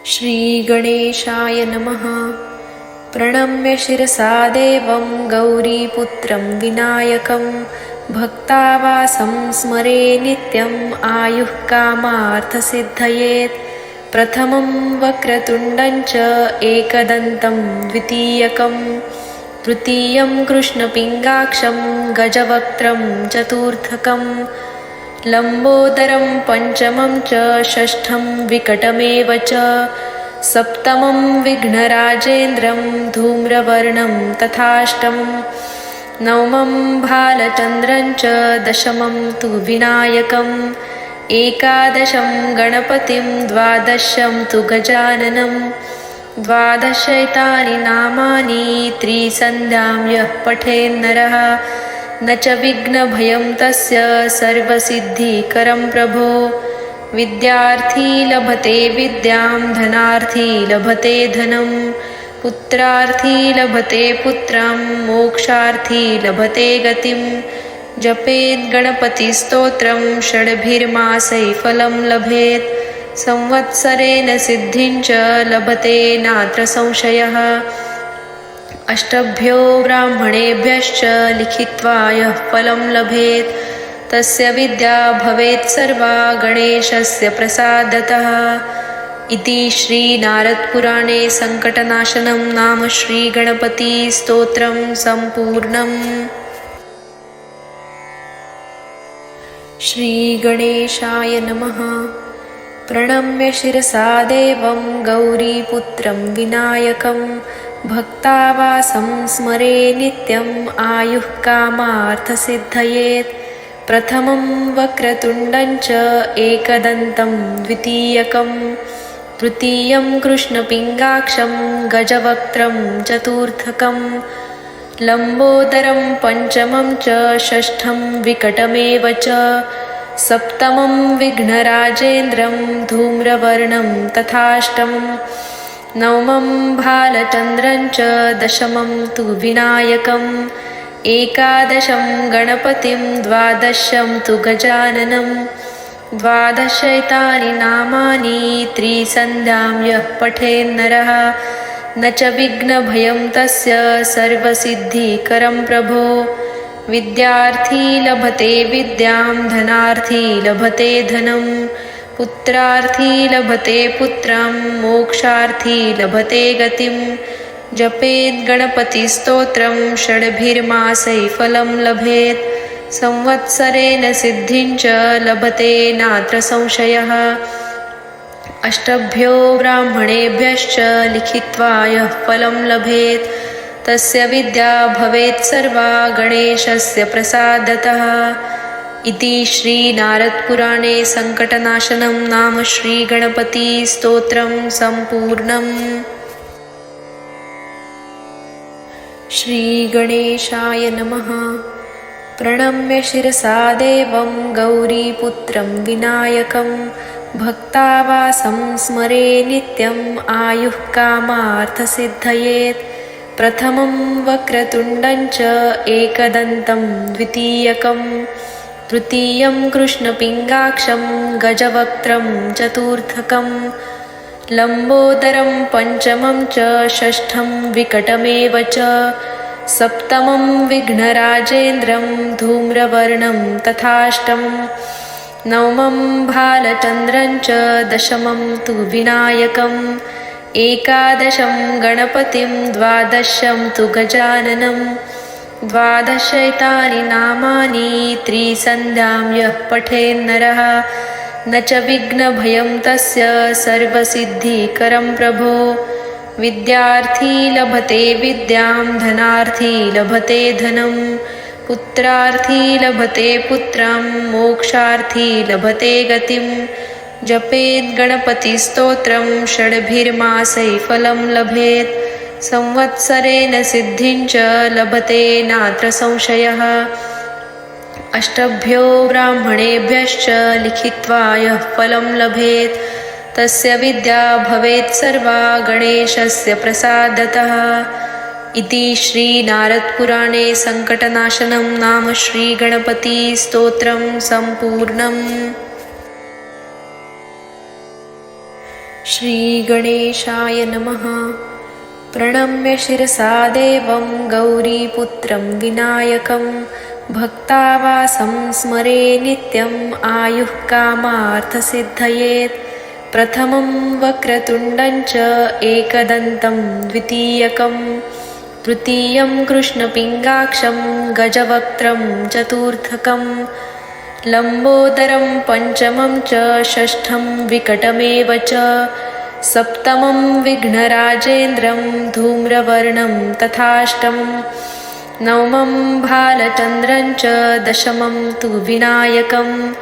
श्रीगणेशाय नमः। प्रणम्य शिरसा देवं गौरीपुत्रं विनायकं भक्तावासं स्मरे नित्यम् आयुः कामार्थसिद्धयेत्। प्रथमं वक्रतुण्डं च एकदन्तं द्वितीयकं तृतीयं कृष्णपिङ्गाक्षं गजवक्त्रं चतुर्थकं लम्बोदरं पञ्चमं च षष्ठं विकटमेव च सप्तमं विघ्नराजेन्द्रं धूम्रवर्णं तथाष्टमं नवमं भालचन्द्रं च दशमं तु विनायकम् एकादशं गणपतिं द्वादशं तु गजाननं द्वादशैतानि नामानि त्रिसन्ध्यां यः पठेन्नरः न च विघ्नभयं तस्य सर्वसिद्धिकरं प्रभो। विद्यार्थी लभते विद्यां धनार्थी लभते धनं पुत्रार्थी लभते पुत्रं मोक्षार्थी लभते गतिं। जपेत् गणपतिस्तोत्रं षड्भिर्मासैः फलं लभेत् संवत्सरेण सिद्धिं च लभते नात्र संशयः। अष्टभ्यो ब्राह्मणेभ्यश्च लिखित्वा यः फलं लभेत् तस्य विद्या भवेत् सर्वा गणेशस्य प्रसादतः। इति श्रीनारदपुराणे सङ्कटनाशनं नाम श्रीगणपतिस्तोत्रं सम्पूर्णम्। श्रीगणेशाय नमः। प्रणम्य शिरसा देवं गौरीपुत्रं विनायकं भक्तावासं स्मरे नित्यम् आयुः कामार्थसिद्धयेत्। प्रथमं वक्रतुण्डं च एकदन्तं द्वितीयकं तृतीयं कृष्णपिङ्गाक्षं गजवक्त्रं चतुर्थकं लम्बोदरं पञ्चमं च षष्ठं विकटमेव च सप्तमं विघ्नराजेन्द्रं धूम्रवर्णं तथाष्टमं नवमं भालचन्द्रं च दशमं तु विनायकम् एकादशं गणपतिं द्वादशं तु गजाननं द्वादशैतानि नामानि त्रिसन्ध्यां यः पठेन्नरः न च विघ्नभयं तस्य सर्वसिद्धिकरं प्रभो। विद्यार्थी लभते विद्यां धनार्थी लभते धनं पुत्रार्थी लभते पुत्रं मोक्षार्थी लभते गतिं। जपेत् गणपतिस्तोत्रं षड्भिर्मासैः फलं लभेत् संवत्सरेण सिद्धिं च लभते नात्र संशयः। अष्टभ्यो ब्राह्मणेभ्यश्च लिखित्वा यः फलं लभेत् तस्य विद्या भवेत् सर्वा गणेशस्य प्रसादतः। इति श्रीनारदपुराणे सङ्कटनाशनं नाम श्रीगणपतिस्तोत्रं सम्पूर्णम्। श्रीगणेशाय नमः। प्रणम्य शिरसा देवं गौरीपुत्रं विनायकं भक्तावासं स्मरे नित्यम् आयुः कामार्थसिद्धयेत्। प्रथमं वक्रतुण्डं च एकदन्तं द्वितीयकं तृतीयं कृष्णपिङ्गाक्षं गजवक्त्रं चतुर्थकं लम्बोदरं पञ्चमं च षष्ठं विकटमेव च सप्तमं विघ्नराजेन्द्रं धूम्रवर्णं तथाष्टमं नवमं भालचन्द्रं च दशमं तु विनायकम् एकादशं गणपतिं द्वादशं तु गजाननं द्वादशैतानि नामानि त्रिसन्ध्यां यः पठेन्नरः न च विघ्नभयं तस्य सर्वसिद्धिकरं प्रभो। विद्यार्थी लभते विद्यां धनार्थी लभते धनं पुत्रार्थी लभते पुत्रं मोक्षार्थी लभते गतिं। जपेत् गणपतिस्तोत्रं षड्भिर्मासैः फलं लभेत् संवत्सरेण सिद्धिं च लभते नात्र संशयः। अष्टभ्यो ब्राह्मणेभ्यश्च लिखित्वा यः फलं लभेत् तस्य विद्या भवेत् सर्वा गणेशस्य प्रसादतः। इति श्रीनारदपुराणे सङ्कटनाशनं नाम श्रीगणपतिस्तोत्रं सम्पूर्णम्। श्रीगणेशाय नमः। प्रणम्य शिरसा देवं गौरीपुत्रं विनायकं भक्तावासं स्मरे नित्यम् आयुः कामार्थसिद्धयेत्। प्रथमं वक्रतुण्डं च एकदन्तं द्वितीयकं तृतीयं कृष्णपिङ्गाक्षं गजवक्त्रं चतुर्थकं लम्बोदरं पञ्चमं च षष्ठं विकटमेव च सप्तमं विघ्नराजेन्द्रं धूम्रवर्णं तथाष्टमं नवमं भालचन्द्रं च दशमं तु विनायकम्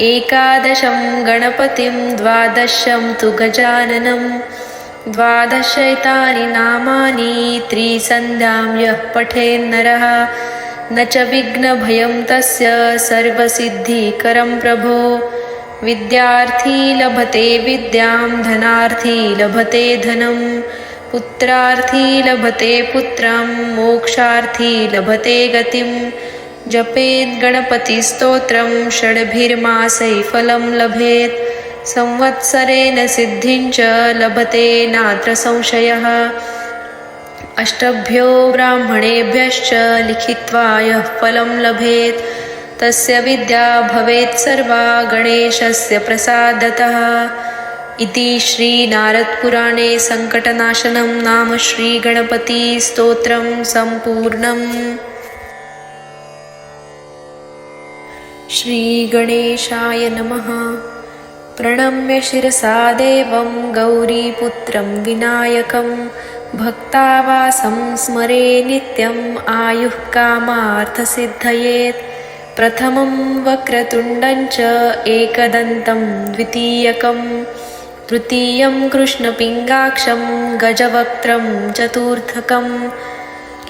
एकादशं गणपतिं द्वादशं तु गजाननं द्वादशैतानि नामानि त्रिसन्ध्यां यः पठेन्नरः न च विघ्नभयं तस्य सर्वसिद्धिकरं प्रभो। विद्यार्थी लभते विद्यां धनार्थी लभते धनं पुत्रार्थी लभते पुत्रं मोक्षार्थी लभते गतिं। जपेत् गणपतिस्तोत्रं षड्भिर्मासैः फलं लभेत् संवत्सरेण सिद्धिं च लभते नात्र संशयः। अष्टभ्यो ब्राह्मणेभ्यश्च लिखित्वा यः फलं लभेत् तस्य विद्या भवेत् सर्वा गणेशस्य प्रसादतः। इति श्रीनारदपुराणे सङ्कटनाशनं नाम श्रीगणपतिस्तोत्रं सम्पूर्णम्। श्रीगणेशाय नमः। प्रणम्य शिरसा देवं गौरीपुत्रं विनायकं भक्तावासं स्मरे नित्यम् आयुः कामार्थसिद्धयेत्। प्रथमं वक्रतुण्डं च एकदन्तं द्वितीयकं तृतीयं कृष्णपिङ्गाक्षं गजवक्त्रं चतुर्थकं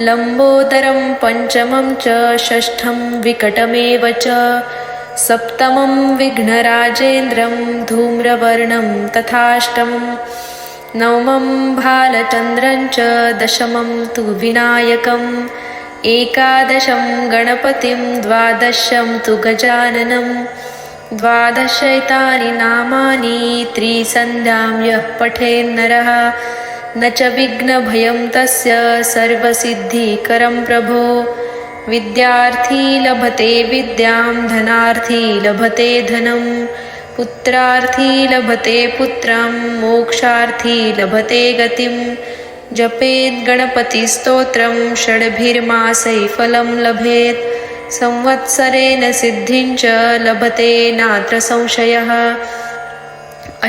लम्बोदरं पञ्चमं च षष्ठं विकटमेव च सप्तमं विघ्नराजेन्द्रं धूम्रवर्णं तथाष्टमं नवमं भालचन्द्रं च दशमं तु विनायकम् एकादशं गणपतिं द्वादशं तु गजाननं द्वादशैतानि नामानि त्रिसन्ध्यां यः पठेन्नरः न च विघ्नभयं तस्य सर्वसिद्धिकरं प्रभो। विद्यार्थी लभते विद्यां धनार्थी लभते धनं पुत्रार्थी लभते पुत्रं मोक्षार्थी लभते गतिं। जपेत् गणपतिस्तोत्रं षड्भिर्मासैः फलं लभेत् संवत्सरेण सिद्धिं च लभते नात्र संशयः।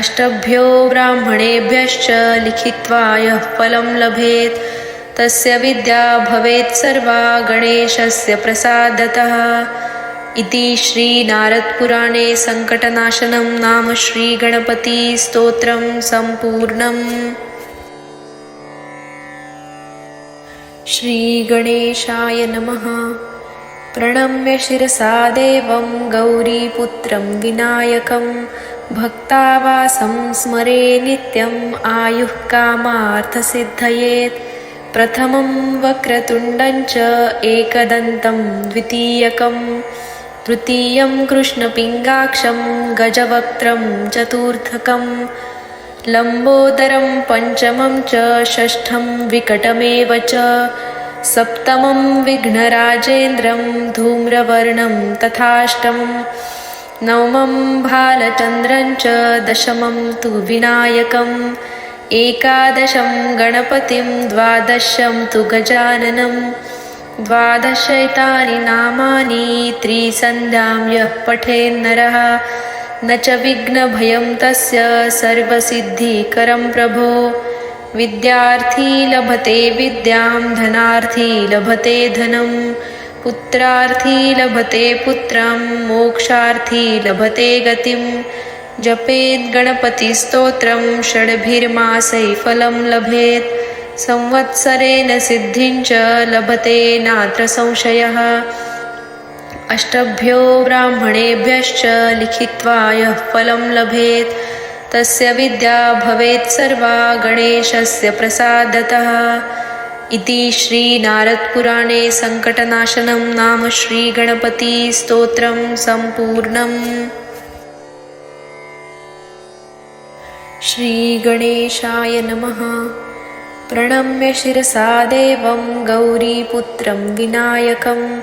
अष्टभ्यो ब्राह्मणेभ्यश्च लिखित्वा यः फलं लभेत् तस्य विद्या भवेत् सर्वा गणेशस्य प्रसादतः। इति श्रीनारदपुराणे सङ्कटनाशनं नाम श्रीगणपतिस्तोत्रं सम्पूर्णम्। श्रीगणेशाय नमः। प्रणम्य शिरसा देवं गौरीपुत्रं विनायकं भक्तावासं स्मरे नित्यम् आयुः कामार्थसिद्धयेत्। प्रथमं वक्रतुण्डं च एकदन्तं द्वितीयकं तृतीयं कृष्णपिङ्गाक्षं गजवक्त्रं चतुर्थकं लम्बोदरं पञ्चमं च षष्ठं विकटमेव च सप्तमं विघ्नराजेन्द्रं धूम्रवर्णं तथाष्टमं नवमं भालचन्द्रं च दशमं तु विनायकम् एकादशं गणपतिं द्वादशं तु गजाननं द्वादशैतानि नामानि त्रिसन्ध्यां यः पठेन्नरः न च विघ्नभयं तस्य सर्वसिद्धिकरं प्रभो। विद्यार्थी लभते विद्यां धनार्थी लभते धनं पुत्रार्थी लभते पुत्रं मोक्षार्थी लभते गतिं। जपेत् गणपतिस्तोत्रं षड्भिर्मासैः फलं लभेत् संवत्सरेण सिद्धिं च लभते नात्र संशयः। अष्टभ्यो ब्राह्मणेभ्यश्च लिखित्वा यः फलं लभेत् तस्य विद्या भवेत् सर्वा गणेशस्य प्रसादतः। इति श्रीनारदपुराणे सङ्कटनाशनं नाम श्रीगणपतिस्तोत्रं सम्पूर्णम्। श्रीगणेशाय नमः। प्रणम्य शिरसा देवं गौरीपुत्रं विनायकं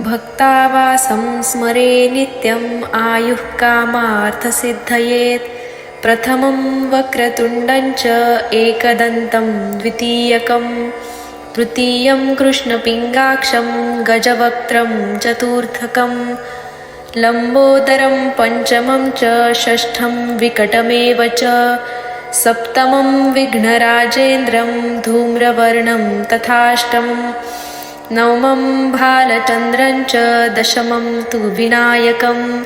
भक्तावासं स्मरे नित्यम् आयुः कामार्थसिद्धयेत्। प्रथमं वक्रतुण्डं च एकदन्तं द्वितीयकं तृतीयं कृष्णपिङ्गाक्षं गजवक्त्रं चतुर्थकं लम्बोदरं पञ्चमं च षष्ठं विकटमेव च सप्तमं विघ्नराजेन्द्रं धूम्रवर्णं तथाष्टमं नवमं भालचन्द्रं च दशमं तु विनायकम्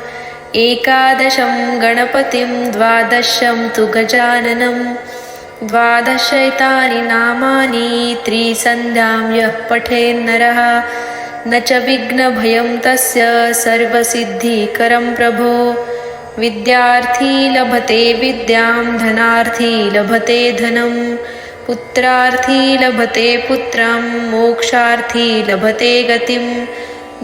एकादशं गणपतिं द्वादशं तु गजाननं द्वादशैतानि नामानि त्रिसन्ध्यां यः पठेन्नरः न च विघ्नभयं तस्य सर्वसिद्धिकरं प्रभो। विद्यार्थी लभते विद्यां धनार्थी लभते धनं पुत्रार्थी लभते पुत्रं मोक्षार्थी लभते गतिं।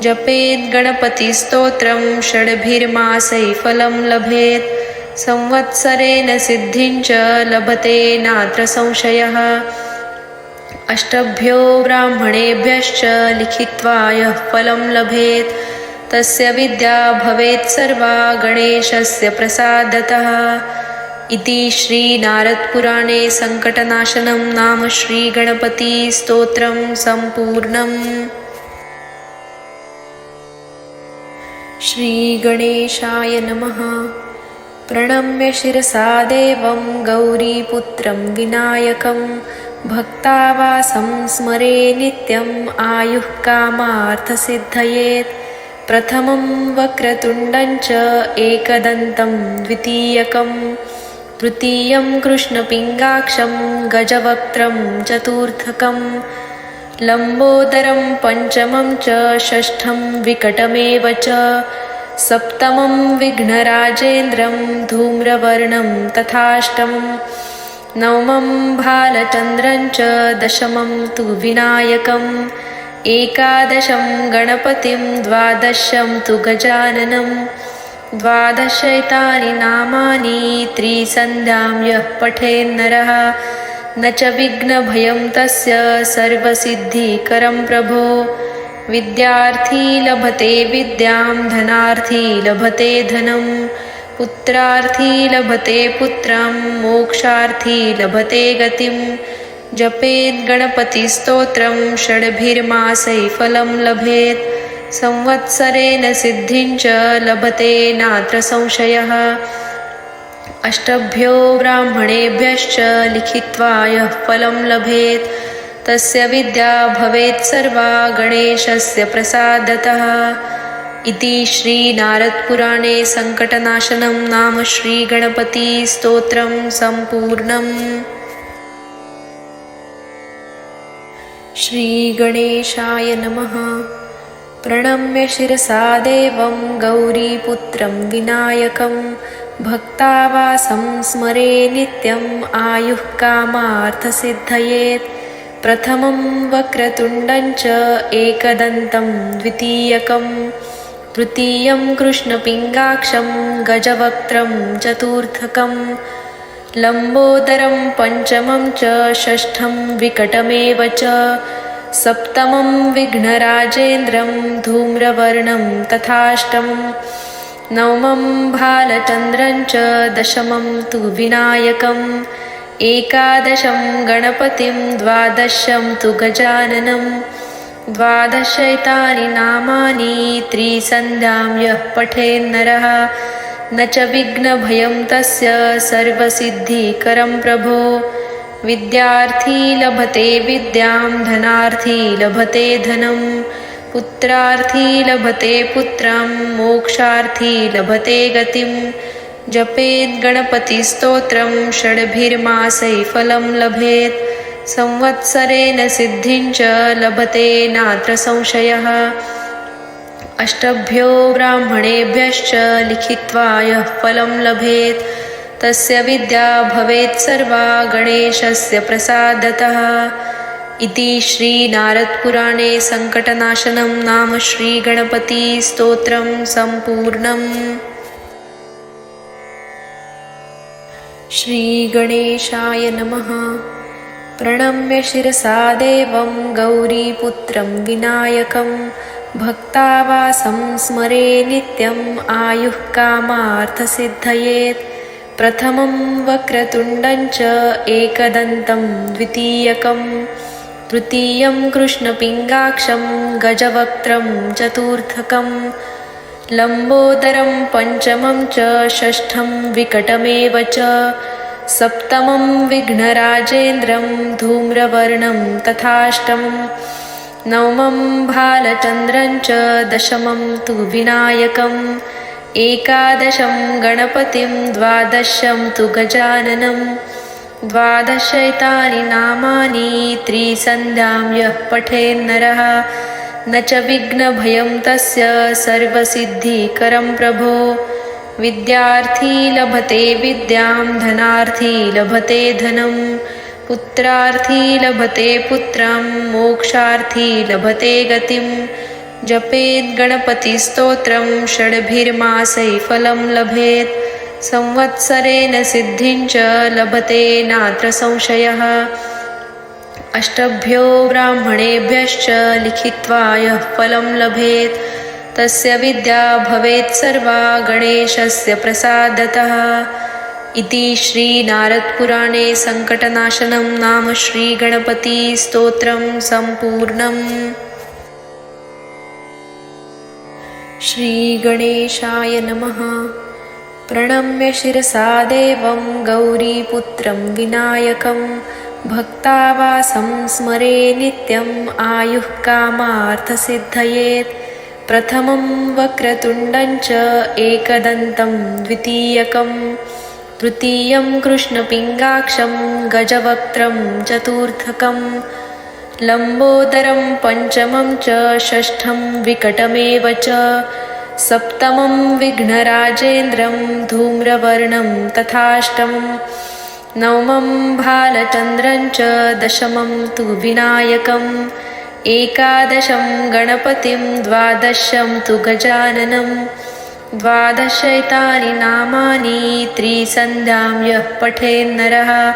जपेद् गणपतिस्तोत्रं षड्भिर्मासैः फलं लभेत् संवत्सरेण सिद्धिं च लभते नात्र संशयः। अष्टभ्यो ब्राह्मणेभ्यश्च लिखित्वा यः फलं लभेत् तस्य विद्या भवेत् सर्वा गणेशस्य प्रसादतः। इति श्रीनारदपुराणे सङ्कटनाशनं नाम श्रीगणपतिस्तोत्रं सम्पूर्णम्। श्रीगणेशाय नमः। प्रणम्य शिरसा देवं गौरीपुत्रं विनायकं भक्तावासं स्मरे नित्यम् आयुः कामार्थसिद्धयेत्। प्रथमं वक्रतुण्डं च एकदन्तं द्वितीयकं तृतीयं कृष्णपिङ्गाक्षं गजवक्त्रं चतुर्थकं लम्बोदरं पञ्चमं च षष्ठं विकटमेव च सप्तमं विघ्नराजेन्द्रं धूम्रवर्णं तथाष्टमं नवमं भालचन्द्रं च दशमं तु विनायकम् एकादशं गणपतिं द्वादशं तु गजाननं द्वादशैतानि नामानि त्रिसन्ध्यां यः पठेन्नरः न च विघ्नभयं तस्य सर्वसिद्धिकरं प्रभो। विद्यार्थी लभते विद्यां धनार्थी लभते धनं पुत्रार्थी लभते पुत्रं मोक्षार्थी लभते गतिं। जपेद् गणपतिस्तोत्रं षड्भिर्मासैः फलं लभेत् संवत्सरेण सिद्धिं च लभते नात्र संशयः। अष्टभ्यो ब्राह्मणेभ्यश्च लिखित्वा यः फलं लभेत् तस्य विद्या भवेत् सर्वा गणेशस्य प्रसादतः। इति श्रीनारदपुराणे सङ्कटनाशनं नाम श्रीगणपतिस्तोत्रं सम्पूर्णम्। श्रीगणेशाय नमः। प्रणम्य शिरसा देवं गौरीपुत्रं विनायकं भक्तावासं स्मरे नित्यम् आयुः कामार्थसिद्धयेत्। प्रथमं वक्रतुण्डं च एकदन्तं द्वितीयकं तृतीयं कृष्णपिङ्गाक्षं गजवक्त्रं चतुर्थकं लम्बोदरं पञ्चमं च षष्ठं विकटमेव च सप्तमं विघ्नराजेन्द्रं धूम्रवर्णं तथाष्टमं नवमं भालचन्द्रं च दशमं तु विनायकम् एकादशं गणपतिं द्वादशं तु गजाननं द्वादशैतानि नामानि त्रिसन्ध्यां यः पठेन्नरः न च विघ्नभयं तस्य सर्वसिद्धिकरं प्रभो। विद्यार्थी लभते विद्यां धनार्थी लभते धनं पुत्रार्थी लभते पुत्रं मोक्षार्थी लभते गतिं। जपेद् गणपतिस्तोत्रं षड्भिर्मासैः फलं लभेत् संवत्सरेण सिद्धिं च लभते नात्र संशयः। अष्टभ्यो ब्राह्मणेभ्यश्च लिखित्वा यः फलं लभेत् तस्य विद्या भवेत् सर्वा गणेशस्य प्रसादतः। इति श्रीनारदपुराणे सङ्कटनाशनं नाम श्रीगणपतिस्तोत्रं सम्पूर्णम्। श्रीगणेशाय नमः। प्रणम्य शिरसा देवं गौरीपुत्रं विनायकं भक्तावासं स्मरे नित्यम् आयुः कामार्थसिद्धयेत्। प्रथमं वक्रतुण्डं च एकदन्तं द्वितीयकं तृतीयं कृष्णपिङ्गाक्षं गजवक्त्रं चतुर्थकं लम्बोदरं पञ्चमं च षष्ठं विकटमेव च सप्तमं विघ्नराजेन्द्रं धूम्रवर्णं तथाष्टमं नवमं भालचन्द्रं च दशमं तु विनायकम् एकादशं गणपतिं द्वादशं तु गजाननं द्वादशैतानि नामानि त्रिसन्ध्यां यः पठेन्नरः न च विघ्नभयं तस्य सर्वसिद्धिकरं प्रभो। विद्यार्थी लभते विद्यां धनार्थी लभते धनं पुत्रार्थी लभते पुत्रं मोक्षार्थी लभते गतिं। जपेद् गणपतिस्तोत्रं षड्भिर्मासैः फलं लभेत् संवत्सरेण सिद्धिं च लभते नात्र संशयः। अष्टभ्यो ब्राह्मणेभ्यश्च लिखित्वा यः फलं लभेत् तस्य विद्या भवेत् सर्वा गणेशस्य प्रसादतः। इति श्रीनारदपुराणे सङ्कटनाशनं नाम श्रीगणपतिस्तोत्रं सम्पूर्णम्। श्रीगणेशाय नमः। प्रणम्य शिरसा देवं गौरीपुत्रं विनायकं भक्तावासं स्मरे नित्यम् आयुः कामार्थसिद्धयेत्। प्रथमं वक्रतुण्डं च एकदन्तं द्वितीयकं तृतीयं कृष्णपिङ्गाक्षं गजवक्त्रं चतुर्थकं लम्बोदरं पञ्चमं च षष्ठं विकटमेव च सप्तमं विघ्नराजेन्द्रं धूम्रवर्णं तथाष्टमं नवमं भालचन्द्रं च दशमं तु विनायकम् एकादशं गणपतिं द्वादशं तु गजाननं द्वादशैतानि नामानि त्रिसन्ध्यां यः पठेन्नरः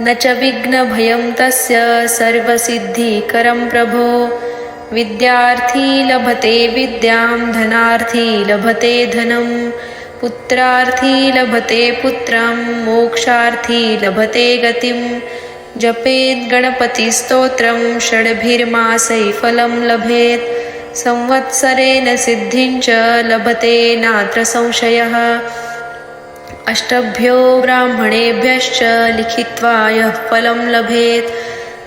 न च विघ्नभयं तस्य सर्वसिद्धिकरं प्रभो। विद्यार्थी लभते विद्यां धनार्थी लभते धनं पुत्रार्थी लभते पुत्रं मोक्षार्थी लभते गतिं। जपेद् गणपतिस्तोत्रं षड्भिर्मासैः फलं लभेत् संवत्सरेण सिद्धिं च लभते नात्र संशयः। अष्टभ्यो ब्राह्मणेभ्यश्च लिखित्वा यः फलं लभेत्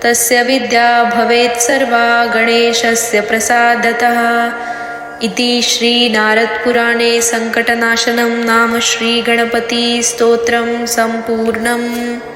तस्य विद्या भवेत् सर्वा गणेशस्य प्रसादतः। इति श्रीनारदपुराणे सङ्कटनाशनं नाम श्रीगणपतिस्तोत्रं सम्पूर्णम्।